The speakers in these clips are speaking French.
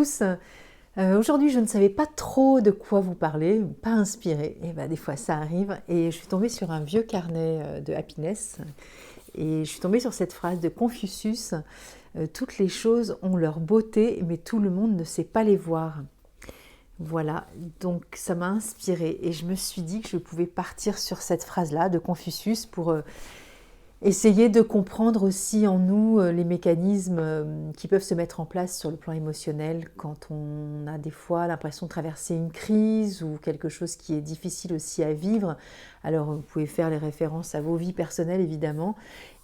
tous. Aujourd'hui, je ne savais pas trop de quoi vous parler, pas inspirée. Et ben, des fois, ça arrive. Et je suis tombée sur un vieux carnet de happiness. Et je suis tombée sur cette phrase de Confucius. Toutes les choses ont leur beauté, mais tout le monde ne sait pas les voir. Voilà, donc ça m'a inspirée. Et je me suis dit que je pouvais partir sur cette phrase-là de Confucius pour essayer de comprendre aussi en nous les mécanismes qui peuvent se mettre en place sur le plan émotionnel quand on a des fois l'impression de traverser une crise ou quelque chose qui est difficile aussi à vivre. Alors vous pouvez faire les références à vos vies personnelles évidemment,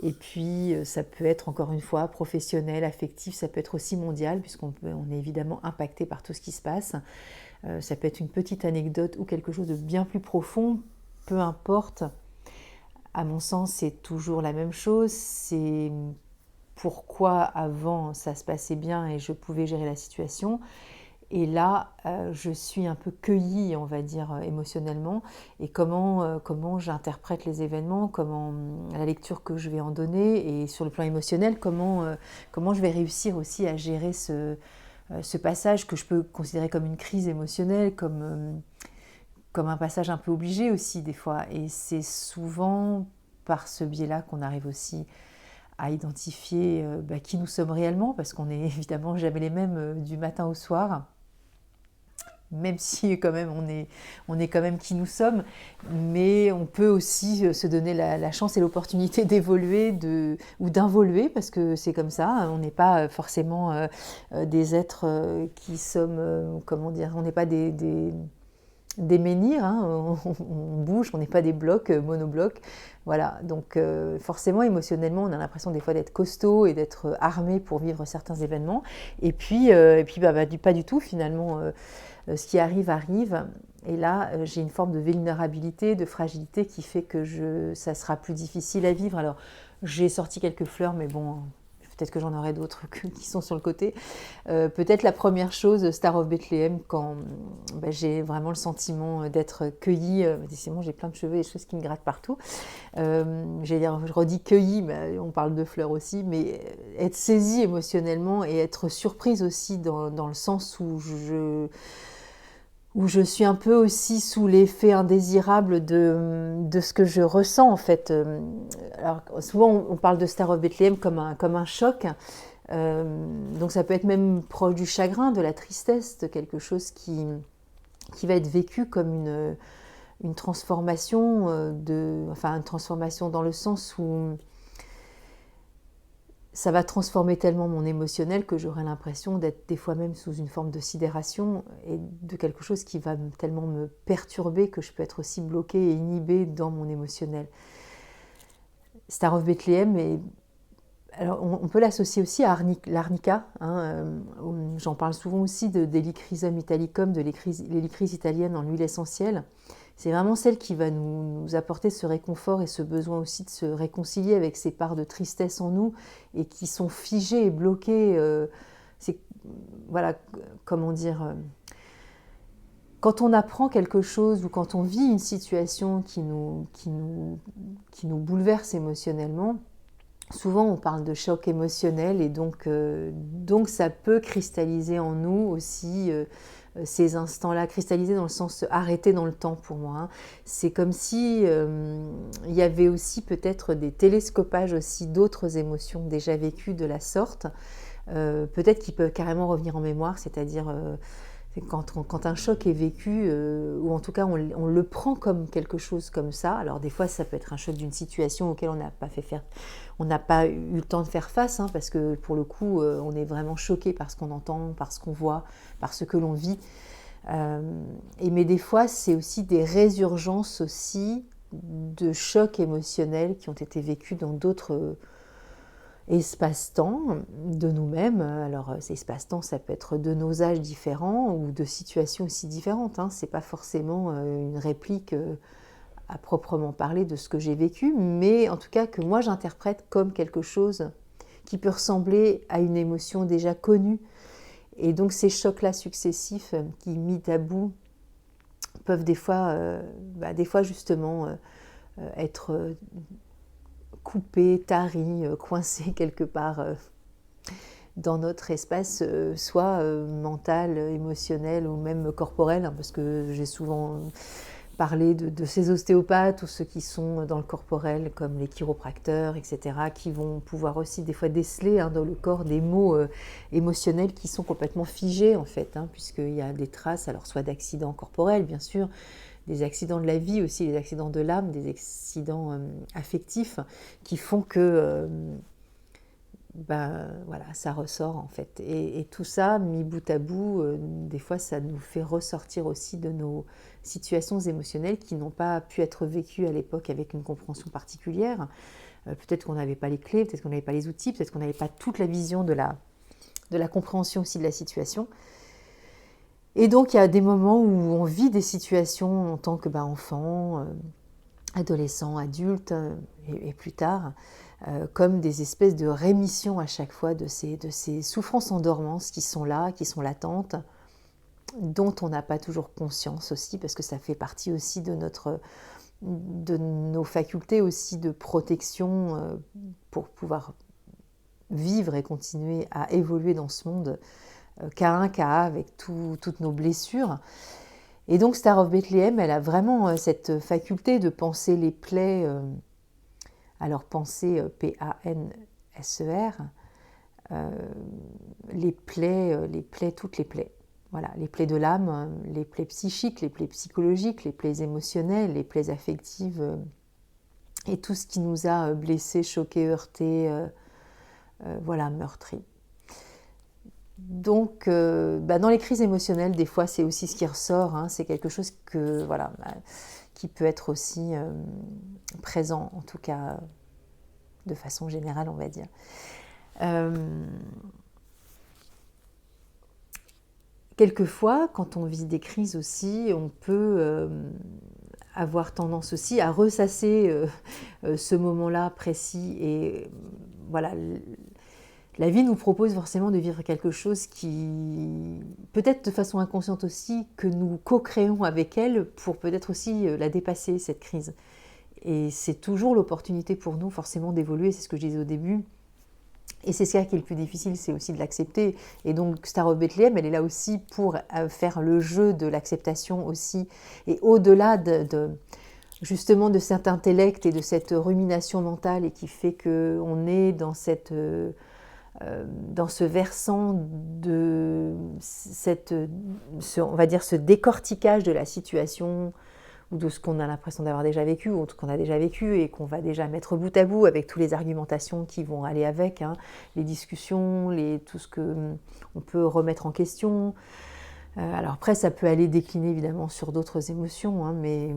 et puis ça peut être encore une fois professionnel, affectif, ça peut être aussi mondial on est évidemment impacté par tout ce qui se passe. Ça peut être une petite anecdote ou quelque chose de bien plus profond, peu importe. À mon sens, c'est toujours la même chose. C'est pourquoi avant ça se passait bien et je pouvais gérer la situation. Et là, je suis un peu cueillie, on va dire, émotionnellement. Et comment j'interprète les événements, comment la lecture que je vais en donner, et sur le plan émotionnel, comment je vais réussir aussi à gérer ce passage que je peux considérer comme une crise émotionnelle, comme un passage un peu obligé aussi des fois. Et c'est souvent par ce biais-là qu'on arrive aussi à identifier qui nous sommes réellement, parce qu'on n'est évidemment jamais les mêmes du matin au soir, même si quand même on est quand même qui nous sommes, mais on peut aussi se donner la chance et l'opportunité d'évoluer ou d'involuer, parce que c'est comme ça, on n'est pas forcément des êtres qui sommes, comment dire, on n'est pas des menhirs, hein, on bouge, on n'est pas des blocs, monoblocs. Voilà, donc forcément émotionnellement on a l'impression des fois d'être costaud et d'être armé pour vivre certains événements. Et puis pas du tout finalement, ce qui arrive arrive. Et là j'ai une forme de vulnérabilité, de fragilité qui fait que ça sera plus difficile à vivre. Alors j'ai sorti quelques fleurs, mais bon, peut-être que j'en aurai d'autres qui sont sur le côté. Peut-être la première chose, Star of Bethlehem, quand j'ai vraiment le sentiment d'être cueillie. Décidément, j'ai plein de cheveux et des choses qui me grattent partout. J'allais dire, je redis cueillie, mais on parle de fleurs aussi, mais être saisie émotionnellement et être surprise aussi dans le sens où je suis un peu aussi sous l'effet indésirable de ce que je ressens en fait. Alors souvent on parle de Star of Bethlehem comme un choc, donc ça peut être même proche du chagrin, de la tristesse, de quelque chose qui va être vécu comme une transformation, une transformation dans le sens où ça va transformer tellement mon émotionnel que j'aurai l'impression d'être des fois même sous une forme de sidération et de quelque chose qui va tellement me perturber que je peux être aussi bloquée et inhibée dans mon émotionnel. Star of Bethlehem, alors on peut l'associer aussi à l'arnica, hein, j'en parle souvent aussi d'Helichrysum italicum, de l'hélicryse italienne en huile essentielle. C'est vraiment celle qui va nous apporter ce réconfort et ce besoin aussi de se réconcilier avec ces parts de tristesse en nous et qui sont figées et bloquées. Voilà, comment dire, quand on apprend quelque chose ou quand on vit une situation qui nous bouleverse émotionnellement, souvent on parle de choc émotionnel, et donc ça peut cristalliser en nous aussi ces instants-là, cristalliser dans le sens arrêter dans le temps pour moi. Hein. C'est comme si il y avait aussi peut-être des télescopages aussi d'autres émotions déjà vécues de la sorte, peut-être qui peuvent carrément revenir en mémoire, c'est-à-dire quand un choc est vécu, ou en tout cas on le prend comme quelque chose comme ça. Alors des fois ça peut être un choc d'une situation auquel on n'a pas eu le temps de faire face, hein, parce que pour le coup on est vraiment choqué par ce qu'on entend, par ce qu'on voit, par ce que l'on vit. Mais des fois c'est aussi des résurgences aussi de chocs émotionnels qui ont été vécus dans d'autres espace-temps de nous-mêmes. Alors ces espace-temps, ça peut être de nos âges différents ou de situations aussi différentes. Hein. C'est pas forcément une réplique à proprement parler de ce que j'ai vécu, mais en tout cas que moi j'interprète comme quelque chose qui peut ressembler à une émotion déjà connue. Et donc ces chocs-là successifs qui, mis à bout, peuvent des fois justement être coupé, tari, coincé quelque part dans notre espace, soit mental, émotionnel ou même corporel, hein, parce que j'ai souvent parlé de ces ostéopathes ou ceux qui sont dans le corporel, comme les chiropracteurs, etc., qui vont pouvoir aussi des fois déceler dans le corps des maux émotionnels qui sont complètement figés en fait, puisqu'il y a des traces, alors soit d'accidents corporels bien sûr, des accidents de la vie aussi, des accidents de l'âme, des accidents affectifs qui font que voilà, ça ressort en fait. Et tout ça, mis bout à bout, des fois ça nous fait ressortir aussi de nos situations émotionnelles qui n'ont pas pu être vécues à l'époque avec une compréhension particulière. Peut-être qu'on n'avait pas les clés, peut-être qu'on n'avait pas les outils, peut-être qu'on n'avait pas toute la vision de la compréhension aussi de la situation. Et donc il y a des moments où on vit des situations en tant que enfant, adolescent, adulte et plus tard, comme des espèces de rémissions à chaque fois de ces souffrances en dormance qui sont là, qui sont latentes, dont on n'a pas toujours conscience aussi, parce que ça fait partie aussi de nos facultés aussi de protection pour pouvoir vivre et continuer à évoluer dans ce monde cas 1, cas A, avec toutes nos blessures. Et donc Star of Bethlehem, elle a vraiment cette faculté de penser les plaies, alors penser P-A-N-S-E-R, les plaies, toutes les plaies. Voilà, les plaies de l'âme, les plaies psychiques, les plaies psychologiques, les plaies émotionnelles, les plaies affectives, et tout ce qui nous a blessés, choqués, heurtés, meurtris. Donc, dans les crises émotionnelles, des fois, c'est aussi ce qui ressort. C'est quelque chose qui peut être aussi présent, en tout cas, de façon générale, on va dire. Quelquefois, quand on vit des crises aussi, on peut avoir tendance aussi à ressasser ce moment-là précis. Et voilà, la vie nous propose forcément de vivre quelque chose qui, peut-être de façon inconsciente aussi, que nous co-créons avec elle pour peut-être aussi la dépasser, cette crise. Et c'est toujours l'opportunité pour nous forcément d'évoluer, c'est ce que je disais au début. Et c'est ça qui est le plus difficile, c'est aussi de l'accepter. Et donc Star of Bethlehem, elle est là aussi pour faire le jeu de l'acceptation aussi. Et au-delà justement de cet intellect et de cette rumination mentale et qui fait qu'on est dans ce versant de on va dire ce décortiquage de la situation ou de ce qu'on a l'impression d'avoir déjà vécu ou ce qu'on a déjà vécu et qu'on va déjà mettre bout à bout avec toutes les argumentations qui vont aller avec, les discussions, tout ce qu'on peut remettre en question. Alors après, ça peut aller décliner évidemment sur d'autres émotions, mais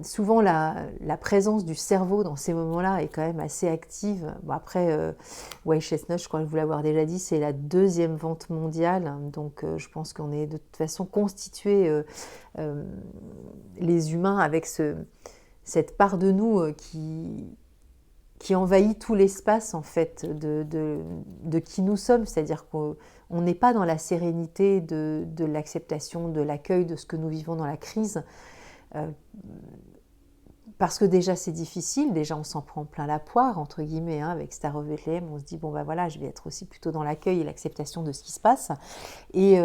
souvent la présence du cerveau dans ces moments-là est quand même assez active. Bon, après, White Chestnut, je crois que vous l'avoir déjà dit, c'est la 2e vente mondiale, donc je pense qu'on est de toute façon constitués, les humains, avec cette part de nous qui envahit tout l'espace en fait de qui nous sommes, c'est-à-dire qu'on n'est pas dans la sérénité de l'acceptation, de l'accueil de ce que nous vivons dans la crise, parce que déjà c'est difficile, déjà on s'en prend plein la poire entre guillemets, avec Star of Bethlehem, on se dit je vais être aussi plutôt dans l'accueil et l'acceptation de ce qui se passe, et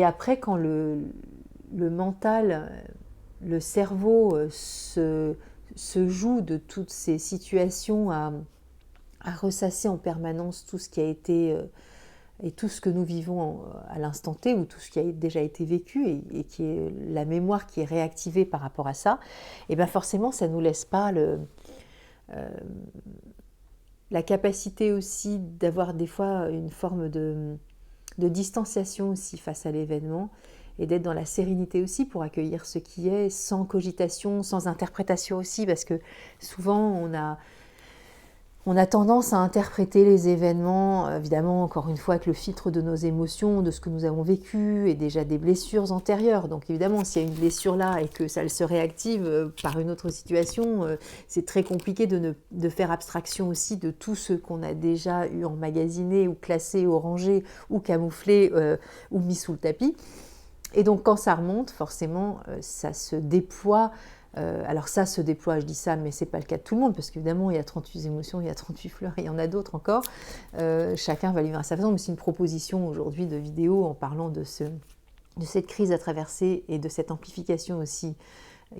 après quand le mental, le cerveau se joue de toutes ces situations à ressasser en permanence tout ce qui a été et tout ce que nous vivons à l'instant T, ou tout ce qui a déjà été vécu et qui est la mémoire qui est réactivée par rapport à ça, et bien forcément ça ne nous laisse pas la capacité aussi d'avoir des fois une forme de distanciation aussi face à l'événement, et d'être dans la sérénité aussi pour accueillir ce qui est, sans cogitation, sans interprétation aussi, parce que souvent on a tendance à interpréter les événements, évidemment encore une fois avec le filtre de nos émotions, de ce que nous avons vécu et déjà des blessures antérieures. Donc évidemment s'il y a une blessure là et que ça se réactive par une autre situation, c'est très compliqué de faire abstraction aussi de tout ce qu'on a déjà eu emmagasiné ou classé ou rangé ou camouflé ou mis sous le tapis. Et donc quand ça remonte, forcément, ça se déploie Alors ça se déploie, je dis ça, mais ce n'est pas le cas de tout le monde, parce qu'évidemment, il y a 38 émotions, il y a 38 fleurs, et il y en a d'autres encore. Chacun va vivre à sa façon, mais c'est une proposition aujourd'hui de vidéo en parlant de cette crise à traverser et de cette amplification aussi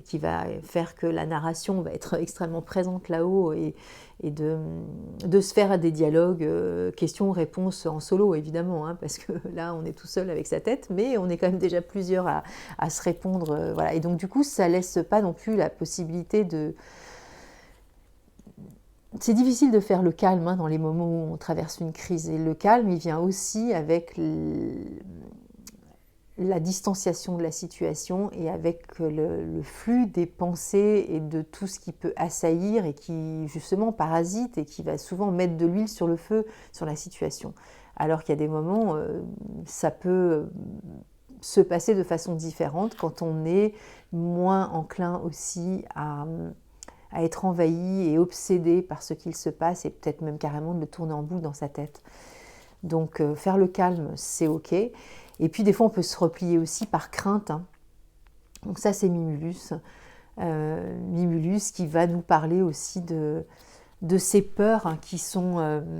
qui va faire que la narration va être extrêmement présente là-haut et de se faire des dialogues, questions-réponses en solo évidemment, hein, parce que là on est tout seul avec sa tête, mais on est quand même déjà plusieurs à se répondre. Voilà. Et donc du coup ça laisse pas non plus la possibilité de... C'est difficile de faire le calme dans les moments où on traverse une crise, et le calme il vient aussi avec la distanciation de la situation et avec le flux des pensées et de tout ce qui peut assaillir et qui justement parasite et qui va souvent mettre de l'huile sur le feu sur la situation. Alors qu'il y a des moments, ça peut se passer de façon différente quand on est moins enclin aussi à être envahi et obsédé par ce qu'il se passe et peut-être même carrément de le tourner en boucle dans sa tête. Donc faire le calme, c'est ok. Et puis des fois on peut se replier aussi par crainte. Donc ça c'est Mimulus. Mimulus qui va nous parler aussi de ces peurs qui sont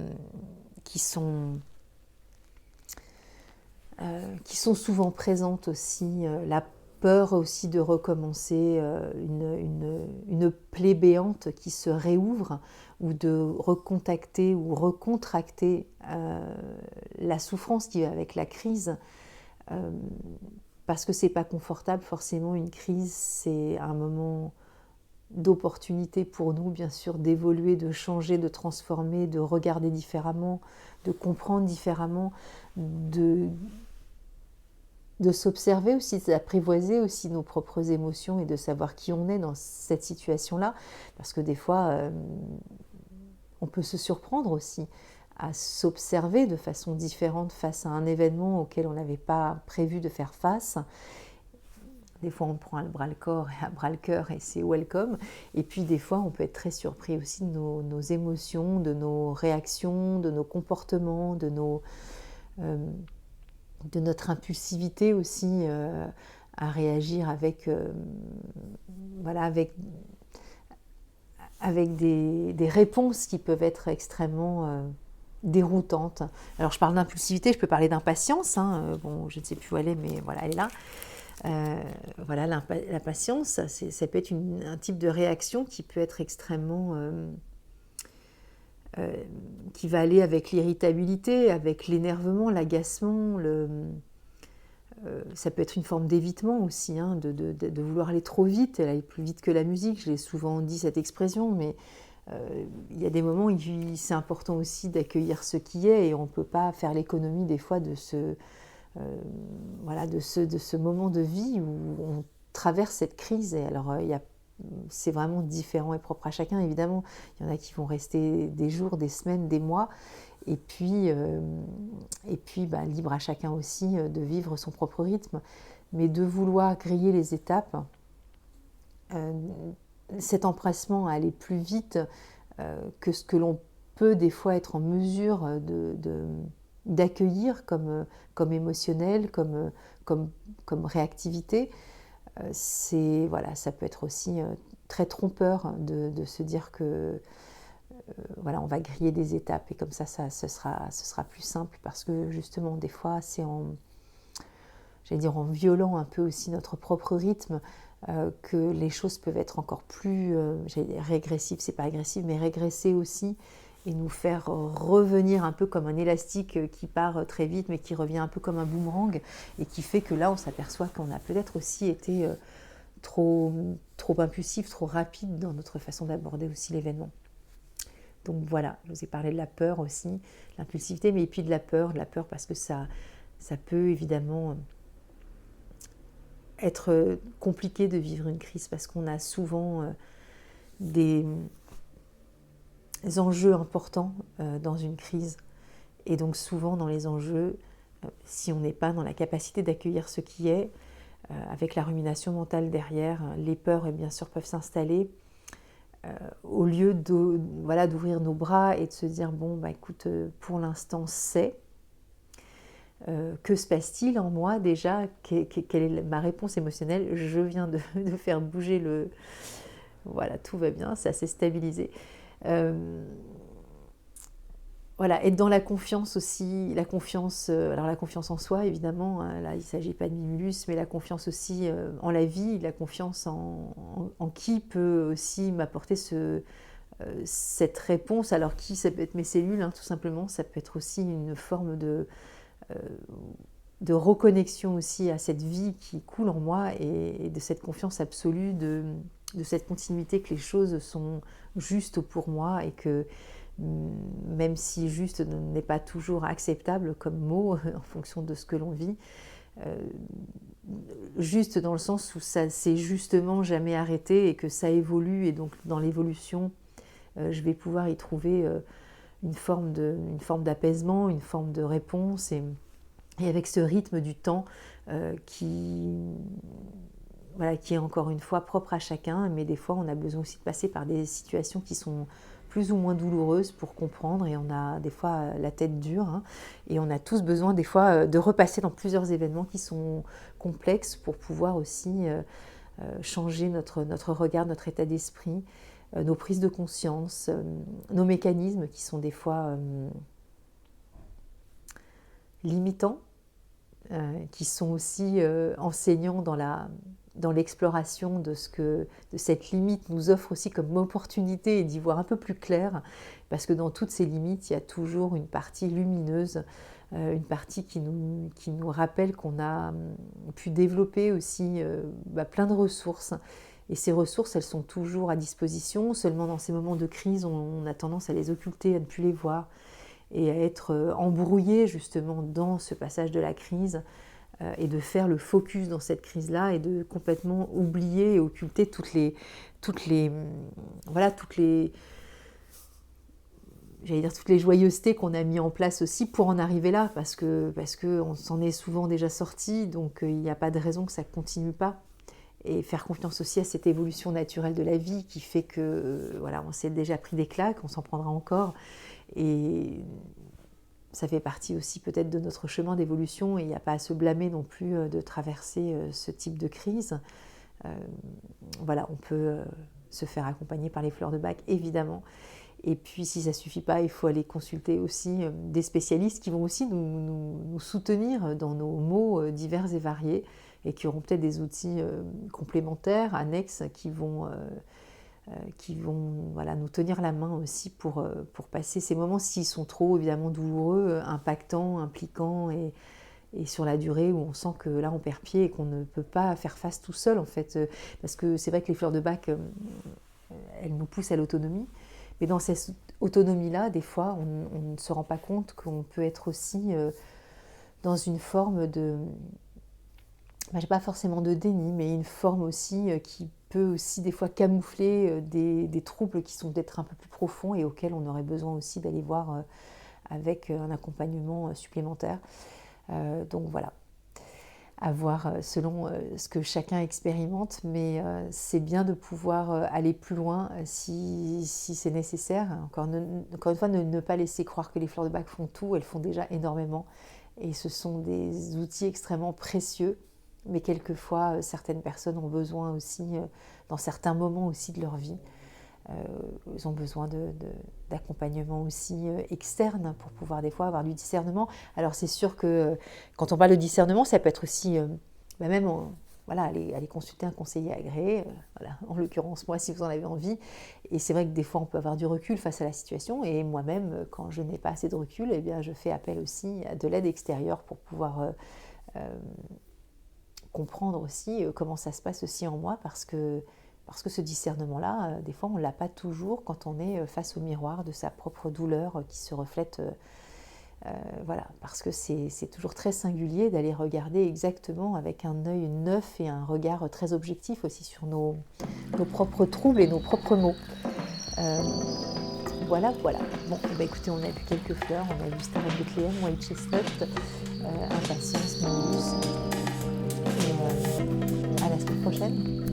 souvent présentes aussi. La peur aussi de recommencer, une plaie béante qui se réouvre, ou de recontacter ou recontracter la souffrance qui va avec la crise. Parce que c'est pas confortable forcément une crise, c'est un moment d'opportunité pour nous bien sûr d'évoluer, de changer, de transformer, de regarder différemment, de comprendre différemment, de s'observer aussi, d'apprivoiser aussi nos propres émotions et de savoir qui on est dans cette situation-là, parce que des fois on peut se surprendre aussi à s'observer de façon différente face à un événement auquel on n'avait pas prévu de faire face. Des fois, on prend à bras-le-corps et à bras-le-cœur et c'est welcome. Et puis, des fois, on peut être très surpris aussi de nos émotions, de nos réactions, de nos comportements, de notre impulsivité aussi à réagir avec des réponses qui peuvent être extrêmement déroutante. Alors je parle d'impulsivité, je peux parler d'impatience, bon je ne sais plus où elle est, mais voilà, elle est là. Voilà, l'impatience, ça peut être un type de réaction qui peut être extrêmement... qui va aller avec l'irritabilité, avec l'énervement, l'agacement, ça peut être une forme d'évitement aussi, de vouloir aller trop vite, aller plus vite que la musique, j'ai souvent dit cette expression, mais il y a des moments où c'est important aussi d'accueillir ce qui est et on ne peut pas faire l'économie des fois de ce moment de vie où on traverse cette crise. Et alors c'est vraiment différent et propre à chacun évidemment. Il y en a qui vont rester des jours, des semaines, des mois et puis libre à chacun aussi de vivre son propre rythme, mais de vouloir griller les étapes, cet empressement à aller plus vite que ce que l'on peut des fois être en mesure d'accueillir comme émotionnel, comme réactivité, ça peut être aussi très trompeur de se dire que on va griller des étapes et comme ça ce sera plus simple, parce que justement des fois c'est en violant un peu aussi notre propre rythme que les choses peuvent être encore plus régressives, c'est pas agressif, mais régresser aussi et nous faire revenir un peu comme un élastique qui part très vite mais qui revient un peu comme un boomerang et qui fait que là on s'aperçoit qu'on a peut-être aussi été trop impulsif, trop rapide dans notre façon d'aborder aussi l'événement. Donc voilà, je vous ai parlé de la peur aussi, l'impulsivité, mais puis de la peur parce que ça peut évidemment être compliqué de vivre une crise parce qu'on a souvent des enjeux importants dans une crise. Et donc souvent dans les enjeux, si on n'est pas dans la capacité d'accueillir ce qui est, avec la rumination mentale derrière, les peurs bien sûr peuvent s'installer. Au lieu d'ouvrir nos bras et de se dire bon écoute, pour l'instant c'est, Que se passe-t-il en moi déjà? Quelle est ma réponse émotionnelle? Je viens de faire bouger le... Voilà, tout va bien, ça s'est stabilisé. Voilà, être dans la confiance aussi, la confiance, alors la confiance en soi évidemment, hein, là il ne s'agit pas de Mimulus, mais la confiance aussi en la vie, la confiance en qui peut aussi m'apporter cette réponse. Alors qui, ça peut être mes cellules, hein, tout simplement, ça peut être aussi une forme euh, de reconnexion aussi à cette vie qui coule en moi et de cette confiance absolue, de cette continuité que les choses sont justes pour moi et que même si juste n'est pas toujours acceptable comme mot en fonction de ce que l'on vit, juste dans le sens où ça s'est justement jamais arrêté et que ça évolue et donc dans l'évolution, je vais pouvoir y trouver une forme d'apaisement, une forme de réponse et avec ce rythme du temps qui est encore une fois propre à chacun, mais des fois on a besoin aussi de passer par des situations qui sont plus ou moins douloureuses pour comprendre et on a des fois la tête dure hein, et on a tous besoin des fois de repasser dans plusieurs événements qui sont complexes pour pouvoir aussi changer notre regard, notre état d'esprit, nos prises de conscience, nos mécanismes qui sont des fois limitants, qui sont aussi enseignants dans l'exploration de cette limite nous offre aussi comme opportunité et d'y voir un peu plus clair, parce que dans toutes ces limites, il y a toujours une partie lumineuse, une partie qui nous rappelle qu'on a pu développer aussi plein de ressources. Et ces ressources, elles sont toujours à disposition, seulement dans ces moments de crise, on a tendance à les occulter, à ne plus les voir et à être embrouillé justement dans ce passage de la crise et de faire le focus dans cette crise-là et de complètement oublier et occulter toutes les joyeusetés qu'on a mis en place aussi pour en arriver là, parce que on s'en est souvent déjà sorti, donc il n'y a pas de raison que ça ne continue pas. Et faire confiance aussi à cette évolution naturelle de la vie qui fait que on s'est déjà pris des claques, on s'en prendra encore. Et ça fait partie aussi peut-être de notre chemin d'évolution et il n'y a pas à se blâmer non plus de traverser ce type de crise. On peut se faire accompagner par les fleurs de Bach, évidemment. Et puis si ça ne suffit pas, il faut aller consulter aussi des spécialistes qui vont aussi nous soutenir dans nos maux divers et variés et qui auront peut-être des outils complémentaires, annexes, qui vont nous tenir la main aussi pour passer ces moments s'ils sont trop évidemment douloureux, impactants, impliquants et sur la durée où on sent que là on perd pied et qu'on ne peut pas faire face tout seul en fait. Parce que c'est vrai que les fleurs de Bach, elles nous poussent à l'autonomie, mais dans cette autonomie-là, des fois, on ne se rend pas compte qu'on peut être aussi dans une forme de... pas forcément de déni, mais une forme aussi qui peut aussi des fois camoufler des troubles qui sont peut-être un peu plus profonds et auxquels on aurait besoin aussi d'aller voir avec un accompagnement supplémentaire. Donc voilà, à voir selon ce que chacun expérimente, mais c'est bien de pouvoir aller plus loin si c'est nécessaire. Encore une fois, ne pas laisser croire que les fleurs de Bach font tout, elles font déjà énormément et ce sont des outils extrêmement précieux. Mais quelquefois, certaines personnes ont besoin aussi, dans certains moments aussi de leur vie, ils ont besoin d'accompagnement aussi externe pour pouvoir des fois avoir du discernement. Alors c'est sûr que quand on parle de discernement, ça peut être aussi même aller consulter un conseiller agréé, en l'occurrence moi si vous en avez envie. Et c'est vrai que des fois on peut avoir du recul face à la situation et moi-même quand je n'ai pas assez de recul, eh bien, je fais appel aussi à de l'aide extérieure pour pouvoir... comprendre aussi comment ça se passe aussi en moi parce que ce discernement-là, des fois, on ne l'a pas toujours quand on est face au miroir de sa propre douleur qui se reflète. Parce que c'est toujours très singulier d'aller regarder exactement avec un œil neuf et un regard très objectif aussi sur nos propres troubles et nos propres maux. Voilà. Bon, écoutez, on a vu quelques fleurs, on a vu Star of Bethlehem, White Chestnut, Impatience, Mimulus. Et à la semaine prochaine.